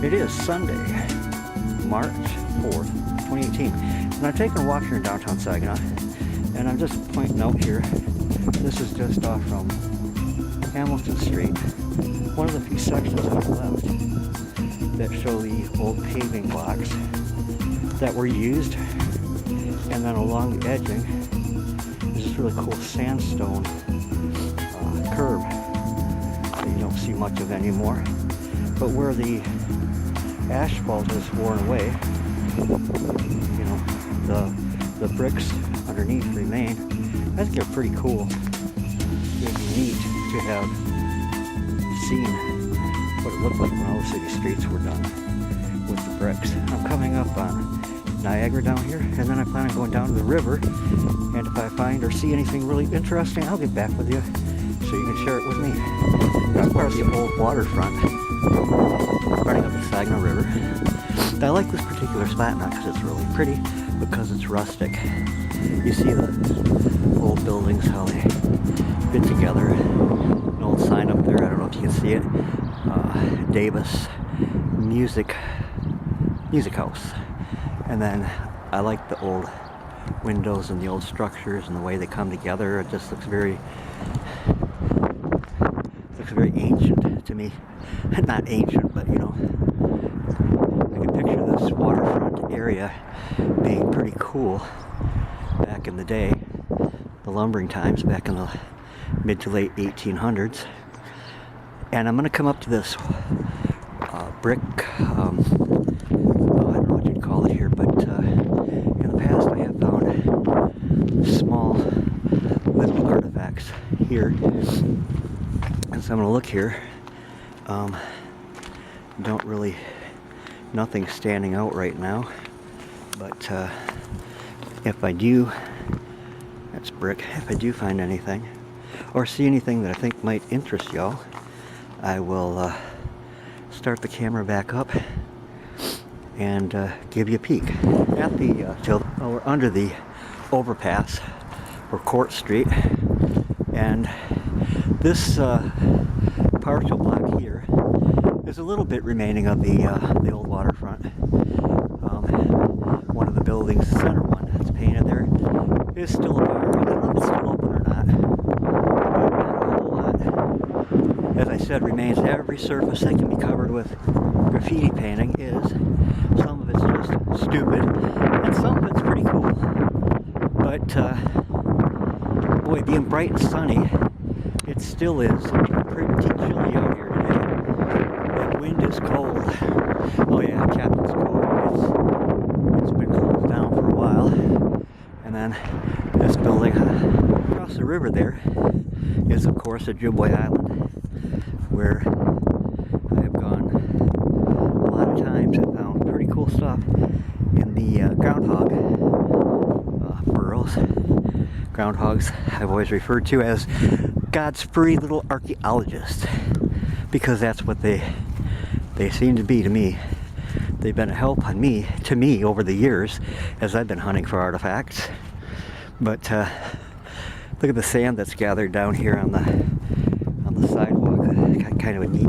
It is Sunday, March 4th, 2018, and I'm taking a walk here in downtown Saginaw, and I'm just pointing out here, this is just off from Hamilton Street, one of the few sections on the left that show the old paving blocks that were used, and then along the edging is this really cool sandstone curb that you don't see much of anymore, but where the asphalt is worn away, you know, the bricks underneath remain. I think they're pretty cool. It'd be neat to have seen what it looked like when all the city streets were done with the bricks. I'm coming up on Niagara down here, and then I plan on going down to the river, and if I find or see anything really interesting, I'll get back with you so you can share it with me. I'm part of the old waterfront running up the Saginaw River. I like this particular spot not because it's really pretty, but because it's rustic. You see the old buildings, how they fit together. An old sign up there, I don't know if you can see it. Davis Music House. And then I like the old windows and the old structures and the way they come together. It just looks very ancient to me. Not ancient, but you know, I can picture this waterfront area being pretty cool back in the day, the lumbering times back in the mid to late 1800s. And I'm going to come up to this brick, I don't know what you'd call it here, but in the past I have found small little artifacts here. And so I'm going to look here. Nothing standing out right now, but if I do, that's brick, if I do find anything or see anything that I think might interest y'all, I will start the camera back up and give you a peek. At the we're under the overpass or Court Street, and this partial block here is a little bit remaining of the old waterfront. One of the buildings, the center one that's painted there, is still a bar. I don't know if it's still open or not, but not a whole lot. As I said, remains. Every surface that can be covered with graffiti painting is. Some of it's just stupid, and some of it's pretty cool. But boy, being bright and sunny, it still is pretty chilly out here today. That wind is cold. Oh yeah, Captain's Cove. It's been closed down for a while. And then this building across the river there is, of course, Ojibwe Island, where I have gone a lot of times and found pretty cool stuff in the groundhog burrows. Groundhogs I've always referred to as God's free little archaeologists, because that's what they seem to be to me. They've been a help to me over the years as I've been hunting for artifacts. But look at the sand that's gathered down here on the sidewalk. Got kind of a neat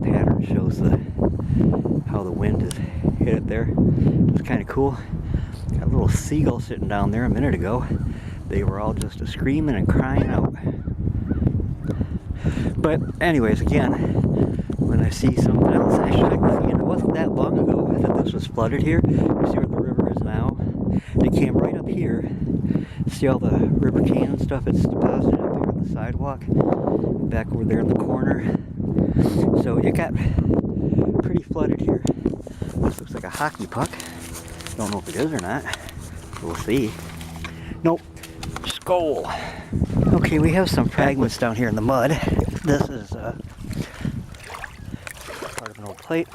pattern. Shows how the wind has hit it there. It's kind of cool. Got a little seagull sitting down there a minute ago. They were all just screaming and crying out. But anyways, again, when I see something else, actually, it wasn't that long ago that this was flooded here. You see where the river is now? It came right up here. See all the river can and stuff? It's deposited up here on the sidewalk, back over there in the corner. So it got pretty flooded here. This looks like a hockey puck. Don't know if it is or not. We'll see. Nope. Skull. Okay, we have some fragments down here in the mud. This is part of an old plate,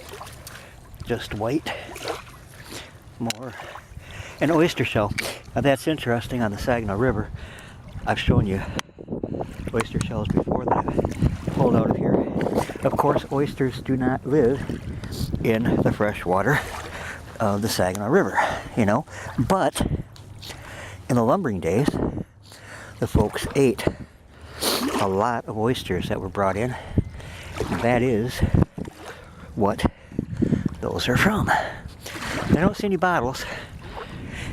just white. More an oyster shell. Now that's interesting. On the Saginaw River, I've shown you oyster shells before that I've pulled out of here. Of course, oysters do not live in the fresh water of the Saginaw River, you know, but in the lumbering days, the folks ate a lot of oysters that were brought in. That is what those are from. I don't see any bottles.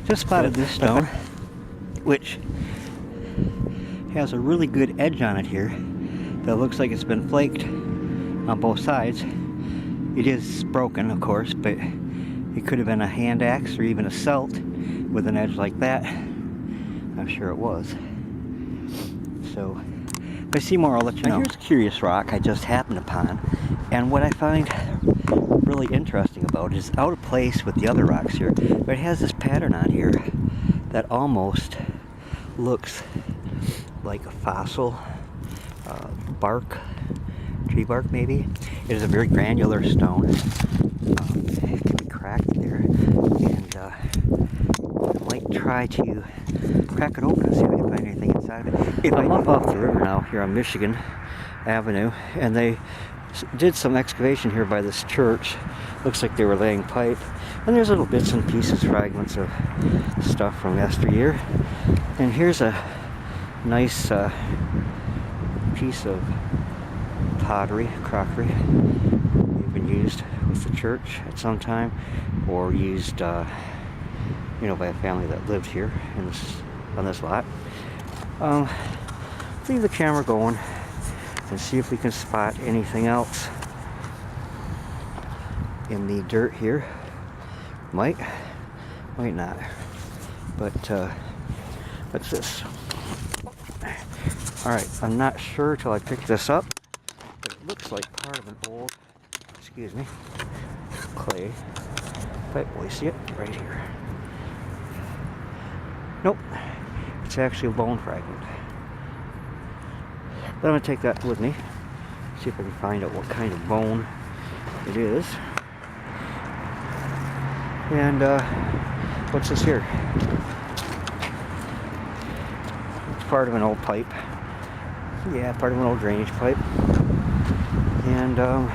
Just spotted this stone, which has a really good edge on it here that looks like it's been flaked on both sides. It is broken, of course, but it could have been a hand axe or even a celt with an edge like that. I'm sure it was. So, if I see more, I'll let you know. Now, here's a curious rock I just happened upon, and what I find really interesting about it is out of place with the other rocks here, but it has this pattern on here that almost looks like a fossil bark, tree bark maybe. It is a very granular stone. It can be cracked there, and I might try to crack it open and see if I can find anything inside of it. If I'm up off the river now, here on Michigan Avenue, and they did some excavation here by this church. Looks like they were laying pipe, and there's little bits and pieces, fragments of stuff from yesteryear. And here's a nice piece of pottery, crockery. They've been used with the church at some time, or used, you know, by a family that lived here in this, on this lot. Leave the camera going and see if we can spot anything else in the dirt here. Might not. But what's this? Alright, I'm not sure till I pick this up, but it looks like part of an old, excuse me, clay pipe. Will you see it? Right here. Nope. It's actually a bone fragment. But I'm going to take that with me, see if I can find out what kind of bone it is. And what's this here? It's part of an old pipe. Yeah, part of an old drainage pipe. And so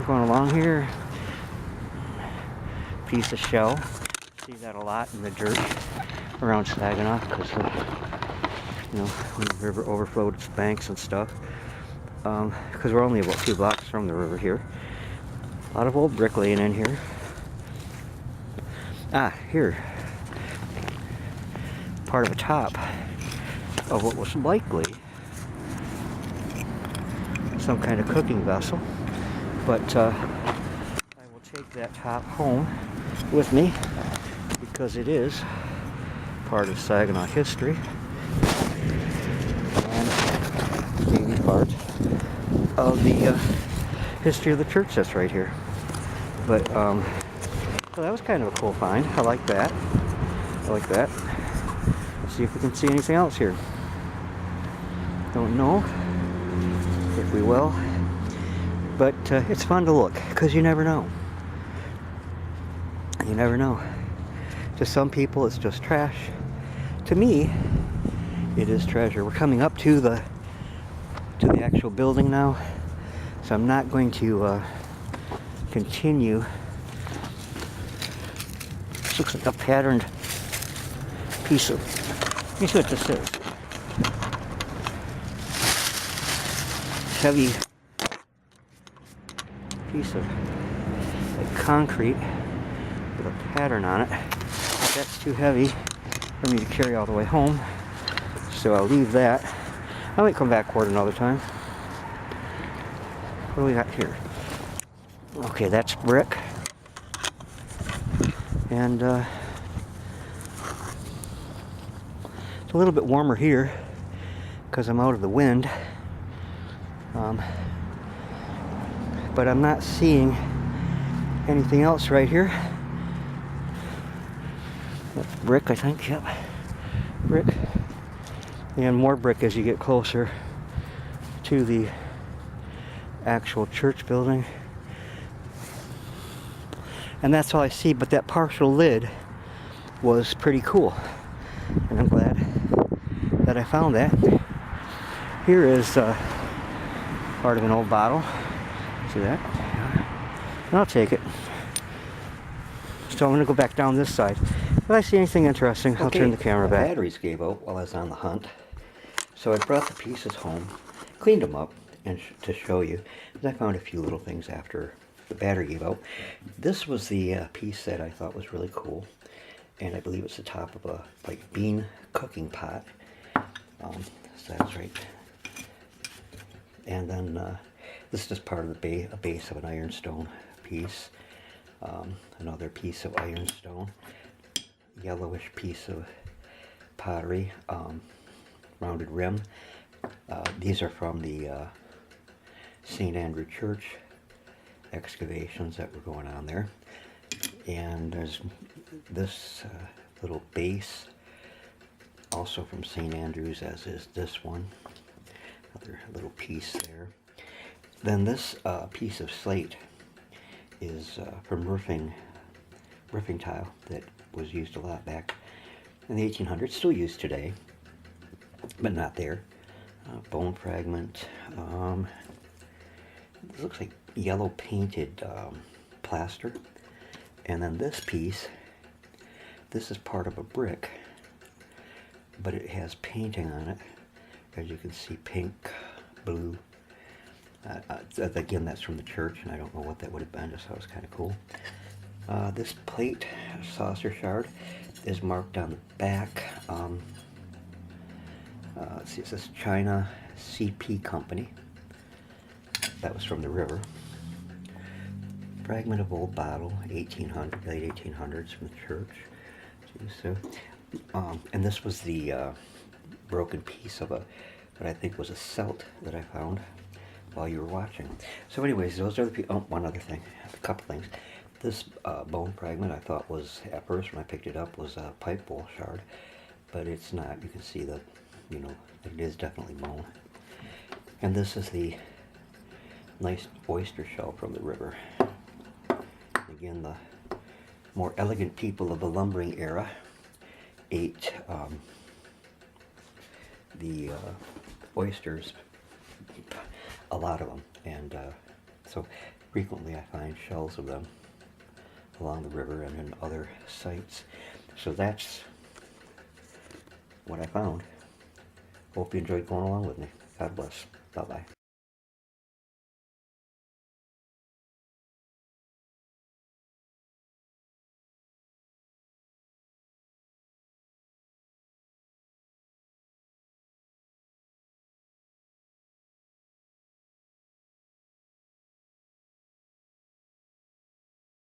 we're going along here. Piece of shell. See that a lot in the dirt around Saginaw, because you know, when the river overflowed its banks and stuff. Because we're only about 2 blocks from the river here. A lot of old brick laying in here. Ah, here. Part of a top of what was likely some kind of cooking vessel. But I will take that top home with me because it is part of Saginaw history and maybe part of the history of the church that's right here. But so that was kind of a cool find. I like that. I like that. See if we can see anything else here. Don't know if we will, but it's fun to look because you never know. You never know. To some people, it's just trash. To me, it is treasure. We're coming up to the actual building now, so I'm not going to continue. This looks like a patterned piece of. Let me see what this is. Heavy piece of like concrete with a pattern on it. That's too heavy for me to carry all the way home, so I'll leave that. I might come back for it another time. What do we got here? Okay, that's brick, and it's a little bit warmer here because I'm out of the wind. But I'm not seeing anything else right here. That's brick, I think. Yep, brick, and more brick as you get closer to the actual church building. And that's all I see, but that partial lid was pretty cool, and I'm glad that I found that. Here is part of an old bottle. See that? And I'll take it. So I'm going to go back down this side. If I see anything interesting, I'll turn the camera back. Batteries gave out while I was on the hunt, so I brought the pieces home, cleaned them up, and to show you. I found a few little things after the battery gave out. This was the piece that I thought was really cool, and I believe it's the top of a like bean cooking pot. So that's right. And then this is just part of the base of an ironstone piece. Another piece of ironstone, yellowish piece of pottery, rounded rim. These are from the St. Andrew Church excavations that were going on there. And there's this little base, also from St. Andrews, as is this one. Another little piece there. Then this piece of slate is from roofing tile that was used a lot back in the 1800s, still used today, but not there. Bone fragment. This looks like yellow painted plaster. And then this piece, this is part of a brick, but it has painting on it. As you can see, pink, blue. Again, that's from the church, and I don't know what that would have been, just thought it was kind of cool. This plate, saucer shard, is marked on the back. Let's see, it says China CP Company. That was from the river. Fragment of old bottle, 1800, late 1800s, from the church. And this was the broken piece of what I think was a celt that I found while you were watching. So anyways, those are the one other thing, a couple things. This bone fragment I thought was, at first when I picked it up, was a pipe bowl shard, but it's not. You can see that, you know, it is definitely bone. And this is the nice oyster shell from the river. Again, the more elegant people of the lumbering era ate the oysters, a lot of them, and so frequently I find shells of them along the river and in other sites. So that's what I found. Hope you enjoyed going along with me. God bless. Bye-bye.